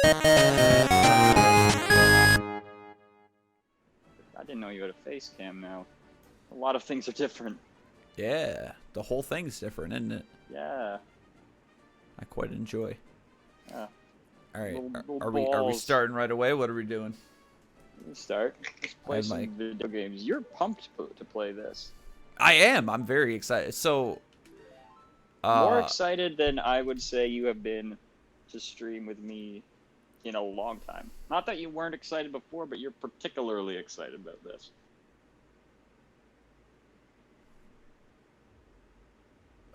I didn't know you had a face cam now. A lot of things are different. Yeah, the whole thing's different, isn't it? Yeah. I quite enjoy. Yeah. All right, Little are we balls. starting right away? What are we doing? You start. Let's play have some my- video games. You're pumped to play this. I am. I'm very excited. So, More excited than I would say you have been to stream with me in a long time. Not that you weren't excited before, but you're particularly excited about this.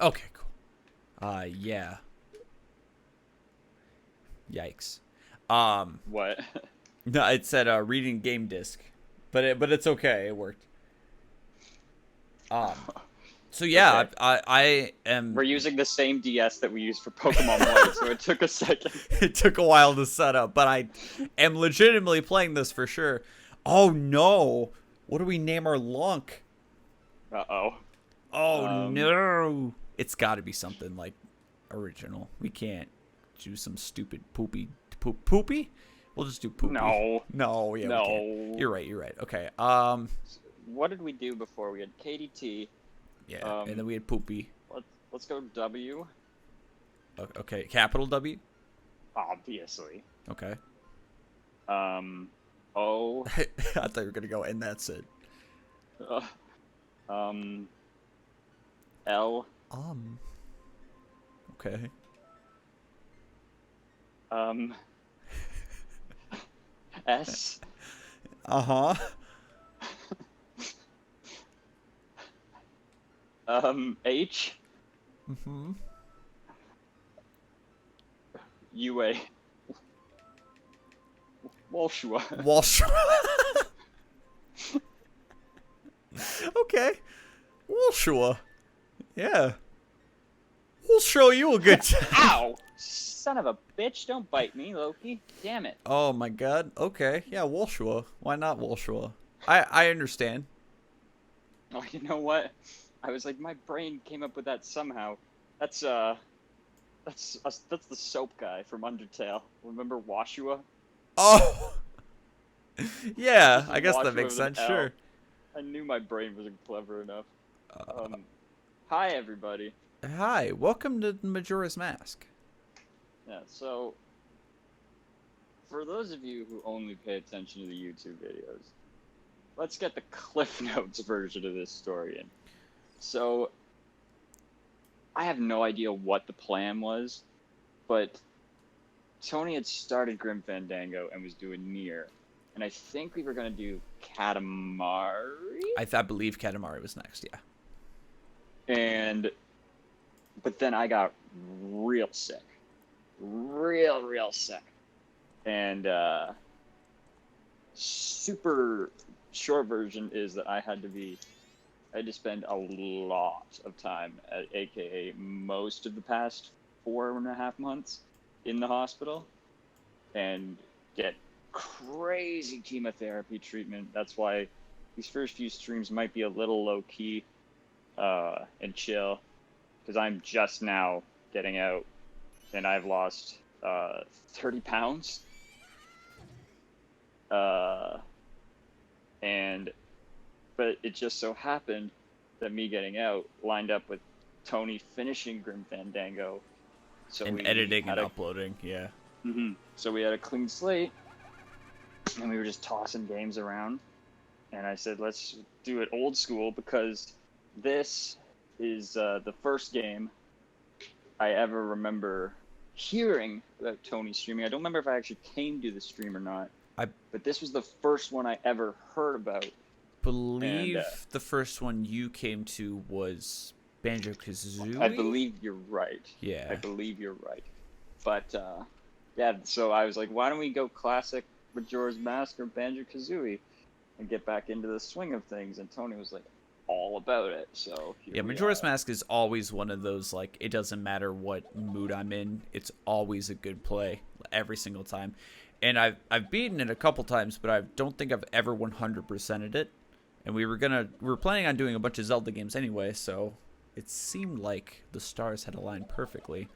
Okay, cool. Yeah. Yikes. What? No, it said reading game disc, but it's okay. It worked. So yeah, Okay. I am. We're using the same DS that we used for Pokemon White, so it took a second. It took a while to set up, but I am legitimately playing this for sure. Oh no! What do we name our lunk? Uh-oh. Oh no! It's got to be something like original. We can't do some stupid poopy. We'll just do poopy. No, yeah, No. we can't. You're right. Okay. What did we do before? We had KDT. Yeah, and then we had poopy. Let's go W. Okay, capital W. Obviously. Okay. O. I thought you were gonna go, and that's it. L. Okay. S. Uh-huh. H. Mm-hmm. UA. Walshua. Okay. We'll sure. Yeah. We'll show you a good time. Ow! Son of a bitch, don't bite me, Loki. Damn it. Oh my god. Okay. Yeah, Walshua. Why not Walshua? I understand. Oh, you know what? I was like, my brain came up with that somehow. That's the soap guy from Undertale. Remember Washua? Oh. Yeah, I guess Washua that makes with an sense. L. Sure. I knew my brain wasn't clever enough. Hi, everybody. Hi. Welcome to Majora's Mask. Yeah, so for those of you who only pay attention to the YouTube videos, let's get the Cliff Notes version of this story in. So I have no idea what the plan was, but Tony had started Grim Fandango and was doing Nier, and I think we were going to do Katamari? I believe Katamari was next, yeah. But then I got real sick. Real sick. And super short version is that I had to spend a lot of time, aka most of the past 4.5 months in the hospital and get crazy chemotherapy treatment. That's why these first few streams might be a little low key and chill, because I'm just now getting out and I've lost 30 pounds. But it just so happened that me getting out lined up with Tony finishing Grim Fandango. So And editing and uploading, yeah. Mm-hmm. So we had a clean slate, and we were just tossing games around. And I said, let's do it old school, because this is the first game I ever remember hearing about Tony streaming. I don't remember if I actually came to the stream or not, but this was the first one I ever heard about. Believe the first one you came to was Banjo-Kazooie? I believe you're right. Yeah. I believe you're right. But, yeah, so I was like, why don't we go classic Majora's Mask or Banjo-Kazooie and get back into the swing of things? And Tony was like, all about it. So yeah, Majora's Mask is always one of those, like, it doesn't matter what mood I'm in, it's always a good play every single time. And I've beaten it a couple times, but I don't think I've ever 100%ed it. And we were planning on doing a bunch of Zelda games anyway, so it seemed like the stars had aligned perfectly.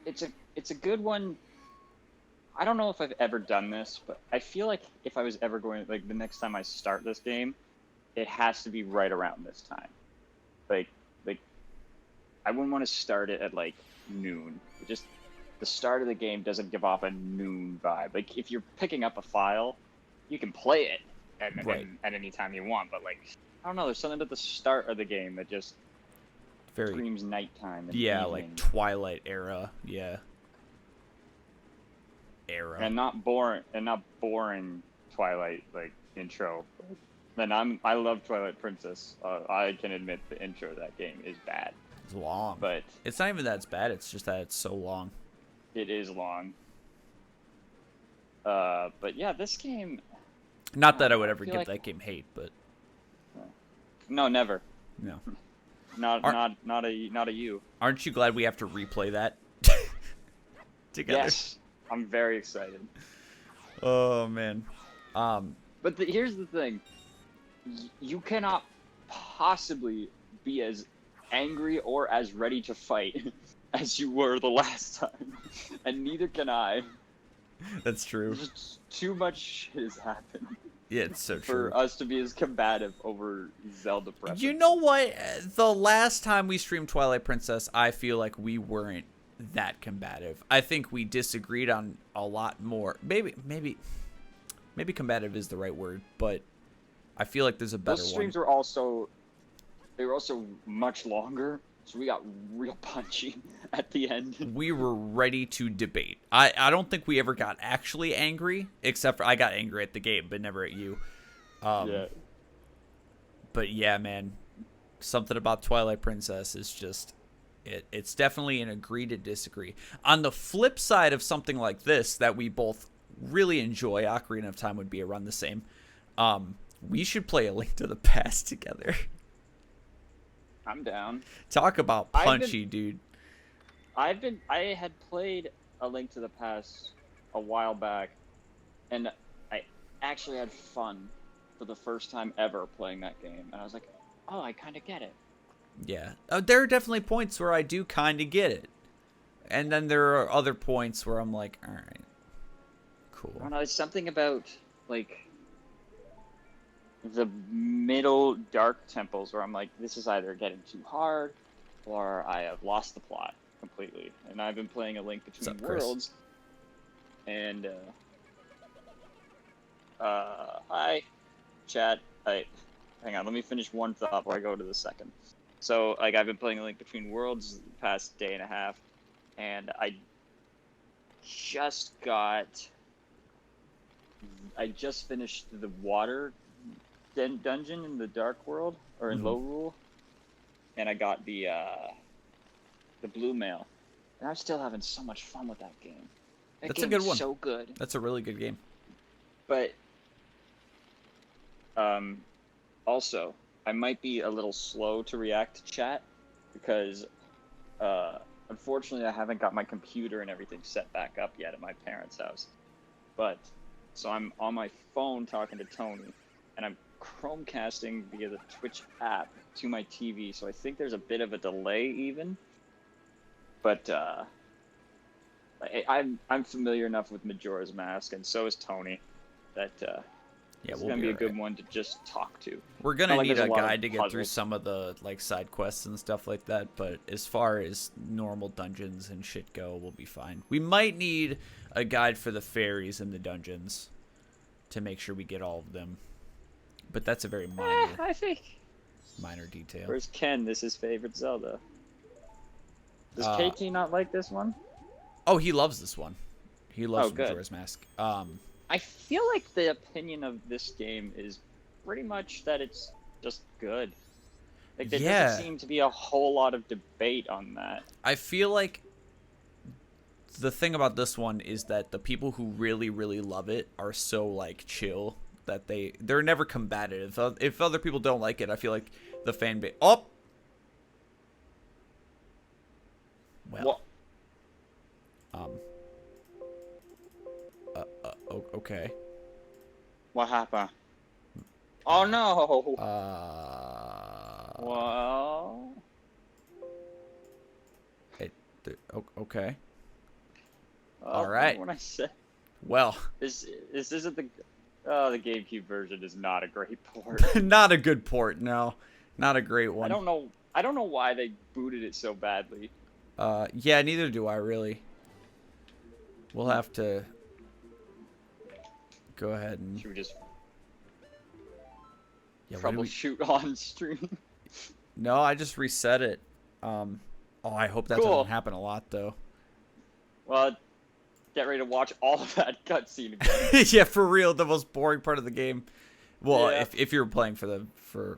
It's a good one I don't know if I've ever done this, but I feel like if I was ever going, like the next time I start this game, it has to be right around this time. Like I wouldn't want to start it at like noon. The start of the game doesn't give off a noon vibe. Like if you're picking up a file, you can play it at any time you want. But like I don't know, there's something at the start of the game that just screams nighttime. And evening. Like Twilight era. Yeah. And not boring Twilight like intro. And I love Twilight Princess. I can admit the intro of that game is bad. It's long, but it's not even that it's bad. It's just that it's so long. It is long. But yeah, this game. Not that I would ever give that game hate, but no, never. No. Not a you. Aren't you glad we have to replay that together? Yes, I'm very excited. Oh man. But here's the thing. You cannot possibly be as angry or as ready to fight as you were the last time, and neither can I. That's true. Just too much shit has happened. Yeah, it's so true. For us to be as combative over Zelda preference. You know what? The last time we streamed Twilight Princess, I feel like we weren't that combative. I think we disagreed on a lot more. Maybe combative is the right word, but I feel like there's a better one. Those streams were also much longer, so we got real punchy at the end. We were ready to debate. I don't think we ever got actually angry, except for I got angry at the game, but never at you. Yeah. But yeah, man, something about Twilight Princess is just, it's definitely an agree to disagree. On the flip side of something like this that we both really enjoy, Ocarina of Time would be around the same. We should play A Link to the Past together. I'm down. Talk about punchy, dude. I had played A Link to the Past a while back, and I actually had fun for the first time ever playing that game. And I was like, oh, I kind of get it. Yeah. There are definitely points where I do kind of get it. And then there are other points where I'm like, all right, cool. I don't know, it's something about, like, the middle dark temples where I'm like, this is either getting too hard or I have lost the plot completely. And I've been playing A Link Between Worlds. And, hi, chat. Hang on, let me finish one thought before I go to the second. So, like, I've been playing A Link Between Worlds the past day and a half, and I just finished the water dungeon in the Dark World, or in Low Rule, and I got the blue mail, and I'm still having so much fun with that game. That's a good one. So good. That's a really good game. But also, I might be a little slow to react to chat because unfortunately I haven't got my computer and everything set back up yet at my parents' house. But so I'm on my phone talking to Tony, and I'm Chromecasting via the Twitch app to my TV, so I think there's a bit of a delay even. But I'm familiar enough with Majora's Mask, and so is Tony, that it's gonna be a good one to just talk to. We're gonna need a guide to get through some of the like side quests and stuff like that, but as far as normal dungeons and shit go, we'll be fine. We might need a guide for the fairies in the dungeons to make sure we get all of them. But that's a very minor detail. Where's Ken? This is his favorite Zelda. Does KT not like this one? Oh, he loves this one. He loves Majora's Mask. I feel like the opinion of this game is pretty much that it's just good. Like there doesn't seem to be a whole lot of debate on that. I feel like the thing about this one is that the people who really, really love it are so like chill that they're never combative. If other people don't like it, I feel like the fan base. Oh, well. Okay. What happened? Oh no. Well. Okay. All right. What I said. Well, This isn't the the GameCube version is not a great port. not a good port, no. Not a great one. I don't know why they booted it so badly. Yeah, neither do I really. We'll have to go ahead and Should we just yeah, troubleshoot on stream? No, I just reset it. Oh, I hope that doesn't happen a lot though. Well, get ready to watch all of that cutscene again. Yeah, for real, the most boring part of the game. Well, Yeah. if you're playing for So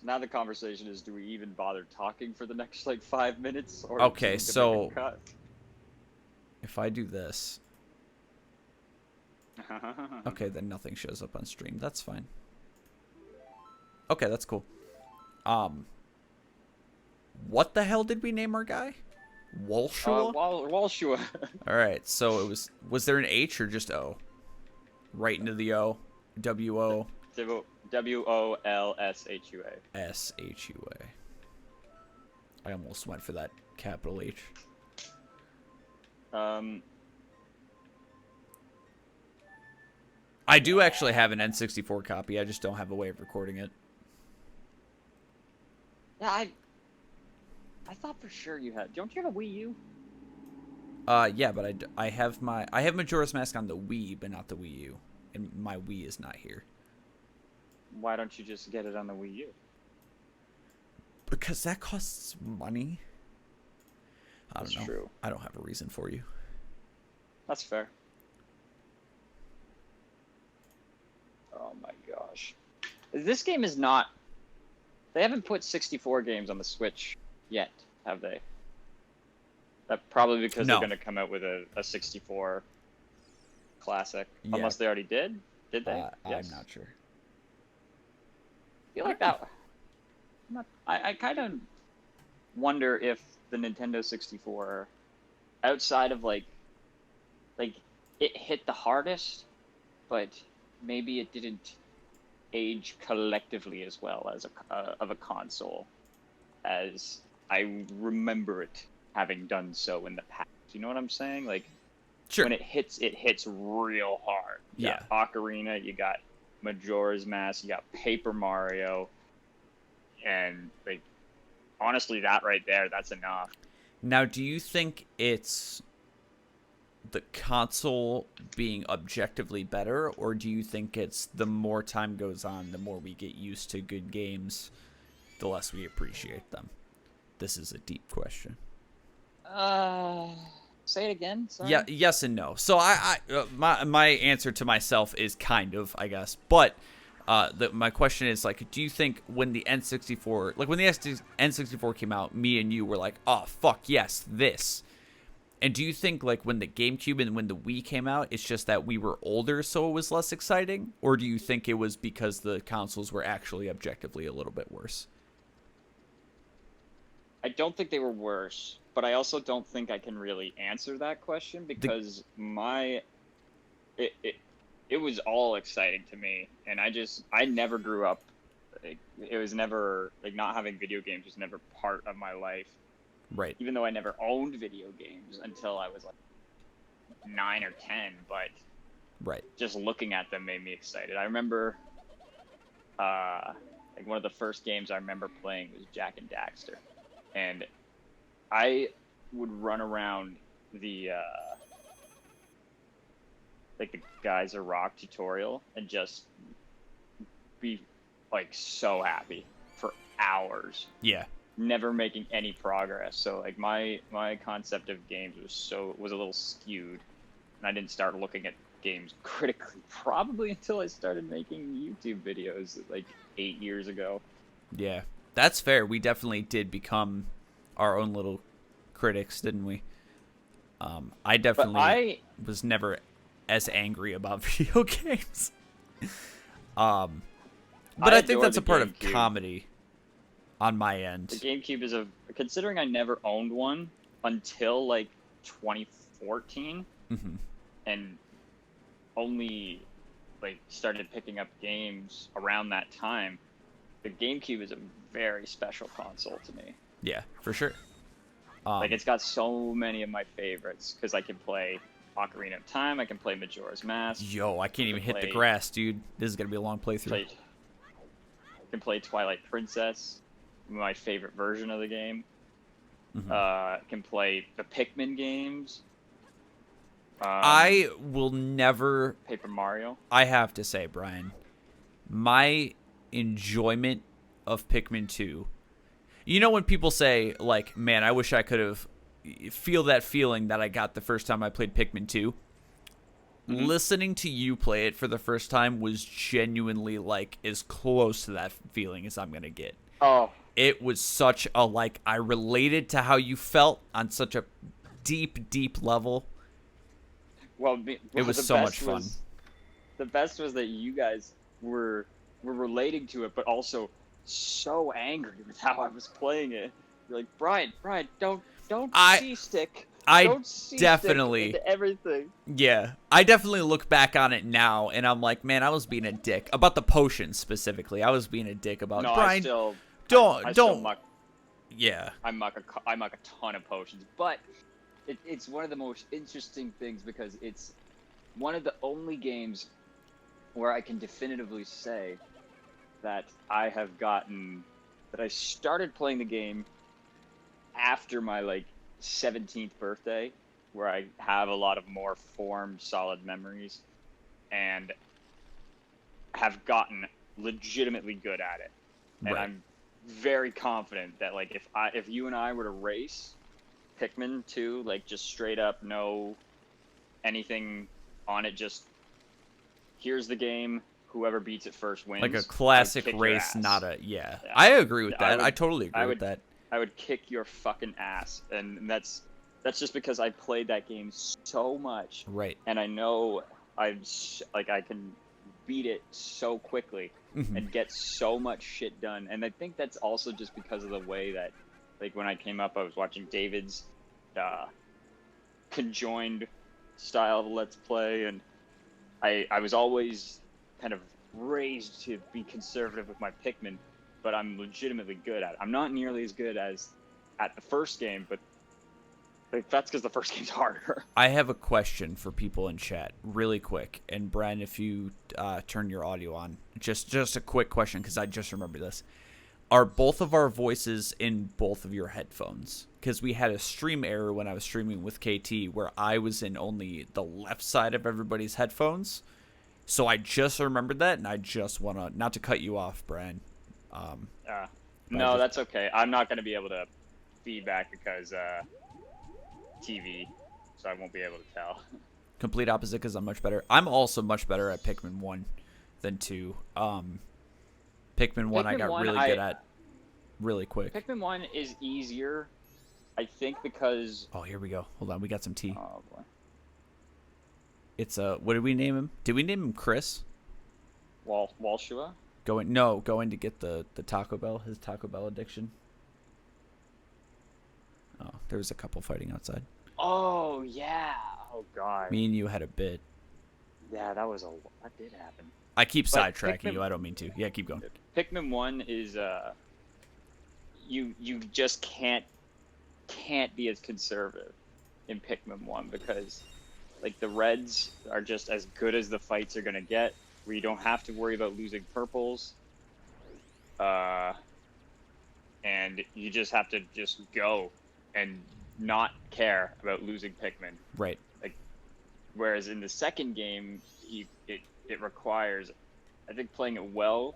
now the conversation is: do we even bother talking for the next like 5 minutes? Or okay, just make so a cut? if I do this, okay, then nothing shows up on stream. That's fine. Okay, that's cool. What the hell did we name our guy? Walshua? Walshua. All right, so it was there an H or just O? Right into the O. W-O. W-O-L-S-H-U-A. S-H-U-A. I almost went for that capital H. I do actually have an N64 copy. I just don't have a way of recording it. Yeah, I thought for sure you had. Don't you have a Wii U? Yeah, but I have Majora's Mask on the Wii, but not the Wii U, and my Wii is not here. Why don't you just get it on the Wii U? Because that costs money. I don't know. That's true. I don't have a reason for you. That's fair. Oh my gosh. This game is not... They haven't put 64 games on the Switch yet, have they? That probably because they're going to come out with a 64 classic. Yeah. Unless they already did? Did they? Yes. I'm not sure. I feel like that... I kind of wonder if the Nintendo 64, outside of like it hit the hardest, but maybe it didn't age collectively as well as of a console as I remember it having done so in the past. You know what I'm saying? Like, sure. When it hits real hard. You got Ocarina, you got Majora's Mask, you got Paper Mario, and like, honestly, that right there, that's enough. Now, do you think it's the console being objectively better, or do you think it's the more time goes on, the more we get used to good games, the less we appreciate them? This is a deep question. Say it again. Sorry. Yeah, yes and no. So my answer to myself is kind of, I guess, but my question is, like, do you think when the N64, like when the N64 came out, me and you were like, oh fuck yes, this. And do you think, like, when the GameCube and when the Wii came out, it's just that we were older, so it was less exciting? Or do you think it was because the consoles were actually objectively a little bit worse? I don't think they were worse, but I also don't think I can really answer that question because it was all exciting to me, and I never grew up. Like, it was never, like, not having video games was never part of my life. Right. Even though I never owned video games until I was like 9 or 10, but right, just looking at them made me excited. I remember, like, one of the first games I remember playing was Jak and Daxter, and I would run around the like the Geyser Rock tutorial and just be like so happy for hours. Yeah. Never making any progress. So like my concept of games was a little skewed, and I didn't start looking at games critically probably until I started making YouTube videos like 8 years ago. Yeah, that's fair. We definitely did become our own little critics, didn't we? I definitely was never as angry about video games. But I think that's a part of comedy on my end. The GameCube is considering I never owned one until like 2014, and only like started picking up games around that time. The GameCube is a very special console to me. Yeah, for sure. Like, it's got so many of my favorites because I can play Ocarina of Time, I can play Majora's Mask. Yo, I can't even hit the grass, dude. This is gonna be a long playthrough. I can play Twilight Princess, my favorite version of the game. Can play the Pikmin games. I will never... Paper Mario. I have to say, Brian, my enjoyment of Pikmin 2... You know when people say, like, man, I wish I could have... Feel that feeling that I got the first time I played Pikmin 2? Listening to you play it for the first time was genuinely, like, as close to that feeling as I'm going to get. Oh. It was such a, like, I related to how you felt on such a deep, deep level. Well, it was so much fun. The best was that you guys were relating to it, but also so angry with how I was playing it. You're like, Brian, don't C-stick. Don't definitely into everything. Yeah, I definitely look back on it now, and I'm like, man, I was being a dick about the potions specifically. I was being a dick about Brian. Don't. Yeah. I muck a ton of potions, but it's one of the most interesting things because it's one of the only games where I can definitively say that I started playing the game after my, like, 17th birthday, where I have a lot of more formed, solid memories, and have gotten legitimately good at it. And I'm very confident that, like, if you and I were to race Pikmin 2, like, just straight up, no anything on it, just here's the game, whoever beats it first wins. Like a classic race, not a... Yeah. I agree with that. I totally agree with that. I would kick your fucking ass, and that's just because I played that game so much. Right. And I know I can beat it so quickly and get so much shit done. And I think that's also just because of the way that, like, when I came up, I was watching David's conjoined style of Let's Play, and I was always kind of raised to be conservative with my Pikmin, but I'm legitimately good at it. I'm not nearly as good as at the first game, but that's because the first game's harder. I have a question for people in chat, really quick. And Brian, if you turn your audio on, just a quick question, because I just remembered this. Are both of our voices in both of your headphones? Because we had a stream error when I was streaming with KT where I was in only the left side of everybody's headphones. So I just remembered that, and I just want to, not to cut you off, Brian. No, that's okay. I'm not going to be able to feedback because TV, so I won't be able to tell. Complete opposite because I'm much better. I'm also much better at Pikmin 1 than 2. Pikmin 1 I got really good at really quick. Pikmin 1 is easier, I think, because... Oh, here we go. Hold on, we got some tea. Oh, boy. It's, what did we name him? Did we name him Chris? Walshua? Going to get the Taco Bell, his Taco Bell addiction. Oh, there was a couple fighting outside. Oh, yeah. Oh, God. Me and you had a bit. Yeah, that did happen. I keep sidetracking you. I don't mean to. Yeah, keep going. Pikmin 1 is, you just can't be as conservative in Pikmin 1 because, like, the reds are just as good as the fights are going to get, where you don't have to worry about losing purples. And you just have to just go and not care about losing Pikmin. Right. Like, whereas in the second game, it requires, I think, playing it well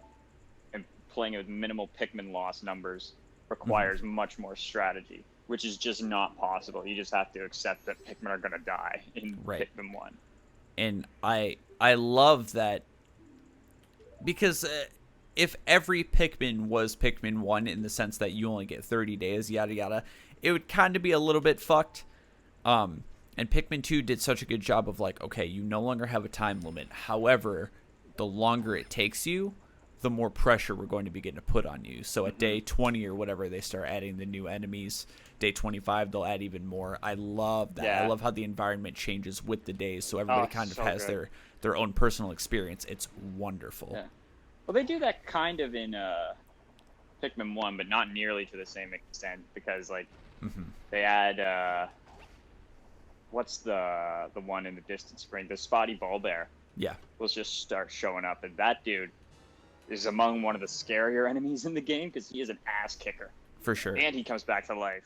and playing it with minimal Pikmin loss numbers requires much more strategy, which is just not possible. You just have to accept that Pikmin are going to die in Pikmin 1. And I love that because if every Pikmin was Pikmin 1 in the sense that you only get 30 days, yada yada, it would kind of be a little bit fucked. And Pikmin 2 did such a good job of, like, okay, you no longer have a time limit. However, the longer it takes you, the more pressure we're going to be getting to put on you. So at day 20 or whatever, they start adding the new enemies. Day 25, they'll add even more. I love that. Yeah. I love how the environment changes with the days, so everybody kind of has their own personal experience. It's wonderful. Yeah. Well, they do that kind of in Pikmin 1, but not nearly to the same extent because, like, They had what's the one in the distant spring? The spotty ball bear. Yeah. Will just start showing up, and that dude is among one of the scarier enemies in the game because he is an ass kicker. For sure. And he comes back to life.